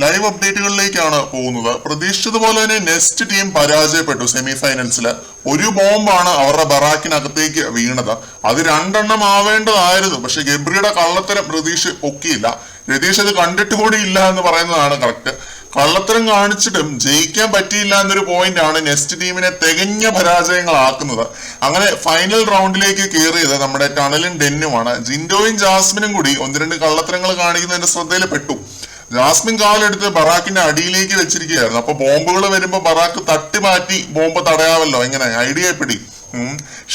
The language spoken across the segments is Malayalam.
ലൈവ് അപ്ഡേറ്റുകളിലേക്കാണ് പോകുന്നത്. പ്രതീക്ഷിച്ചതുപോലെ തന്നെ നെസ്റ്റ് ടീം പരാജയപ്പെട്ടു സെമി ഫൈനൽസില്. ഒരു ബോംബാണ് അവരുടെ ബറാക്കിനകത്തേക്ക് വീണത്. അത് 2 ആവേണ്ടതായിരുന്നു. പക്ഷെ ഗബ്രിയുടെ കള്ളത്തരം രതീഷ് പൊക്കിയില്ല. രതീഷ് അത് കണ്ടിട്ട് കൂടി ഇല്ല എന്ന് പറയുന്നതാണ് കറക്റ്റ്. കള്ളത്തരം കാണിച്ചിട്ടും ജയിക്കാൻ പറ്റിയില്ല എന്നൊരു പോയിന്റ് ആണ് നെസ്റ്റ് ടീമിനെ തികഞ്ഞ പരാജയങ്ങളാക്കുന്നത്. അങ്ങനെ ഫൈനൽ റൗണ്ടിലേക്ക് കയറിയത് നമ്മുടെ ടണലും ഡെന്നുമാണ്. ജിൻഡോയും ജാസ്മിനും കൂടി 1-2 കള്ളത്തരങ്ങൾ കാണിക്കുന്നതിന്റെ ശ്രദ്ധയിൽ പെട്ടു. ജാസ്മിൻ കാലെടുത്ത് ബറാക്കിന്റെ അടിയിലേക്ക് വെച്ചിരിക്കുകയായിരുന്നു. അപ്പൊ ബോംബുകൾ വരുമ്പോ ബറാക്ക് തട്ടി മാറ്റി ബോംബ് തടയാമല്ലോ. എങ്ങനെ ഐഡിയ പിടി.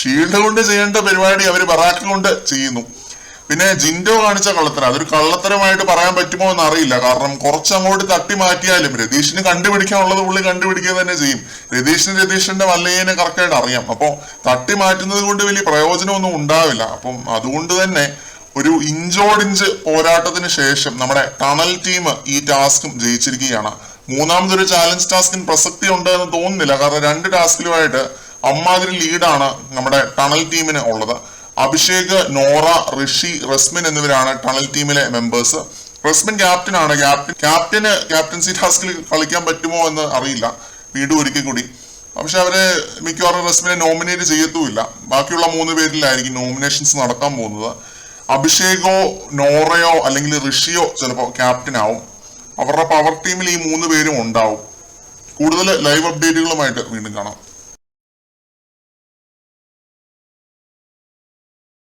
ഷീൽഡ് കൊണ്ട് ചെയ്യേണ്ട പരിപാടി അവര് ബറാക്ക് കൊണ്ട് ചെയ്യുന്നു. പിന്നെ ജിൻഡോ കാണിച്ച കള്ളത്തരം, അതൊരു കള്ളത്തരമായിട്ട് പറയാൻ പറ്റുമോ എന്ന് അറിയില്ല. കാരണം കുറച്ചങ്ങോട്ട് തട്ടി മാറ്റിയാലും രതീഷിന് കണ്ടുപിടിക്കാനുള്ളത് പുള്ളി കണ്ടുപിടിക്കുക തന്നെ ചെയ്യും. രതീഷിന്റെ വല്ലയേനെ കറക്റ്റായിട്ട് അറിയാം. അപ്പൊ തട്ടി മാറ്റുന്നത് കൊണ്ട് വലിയ പ്രയോജനമൊന്നും ഉണ്ടാവില്ല. അപ്പം അതുകൊണ്ട് തന്നെ ഒരു ഇഞ്ചോടിഞ്ച് പോരാട്ടത്തിന് ശേഷം നമ്മുടെ ടണൽ ടീം ഈ ടാസ്കും ജയിച്ചിരിക്കുകയാണ്. മൂന്നാമതൊരു ചാലഞ്ച് ടാസ്കിന് പ്രസക്തി ഉണ്ട് എന്ന് തോന്നുന്നില്ല. കാരണം 2 ടാസ്കിലുമായിട്ട് അമ്മാതിരി ലീഡാണ് നമ്മുടെ ടണൽ ടീമിന് ഉള്ളത്. അഭിഷേക്, നോറ, ഋഷി, റസ്മിൻ എന്നിവരാണ് ടണൽ ടീമിലെ മെമ്പേഴ്സ്. റസ്മിൻ ക്യാപ്റ്റനാണ്. ക്യാപ്റ്റൻസി ടാസ്കിൽ കളിക്കാൻ പറ്റുമോ എന്ന് അറിയില്ല. വീണ്ടും ഒരിക്കൽ കൂടി. പക്ഷെ അവര് മിക്കവാറും റസ്മിനെ നോമിനേറ്റ് ചെയ്യത്തുമില്ല. ബാക്കിയുള്ള 3 പേരിലായിരിക്കും നോമിനേഷൻസ് നടക്കാൻ പോകുന്നത്. അഭിഷേകോ നോറയോ അല്ലെങ്കിൽ ഋഷിയോ ചിലപ്പോൾ ക്യാപ്റ്റൻ ആവും. അവരുടെ പവർ ടീമിൽ ഈ 3 പേരും ഉണ്ടാവും. കൂടുതൽ ലൈവ് അപ്ഡേറ്റുകളുമായിട്ട് വീണ്ടും കാണാം.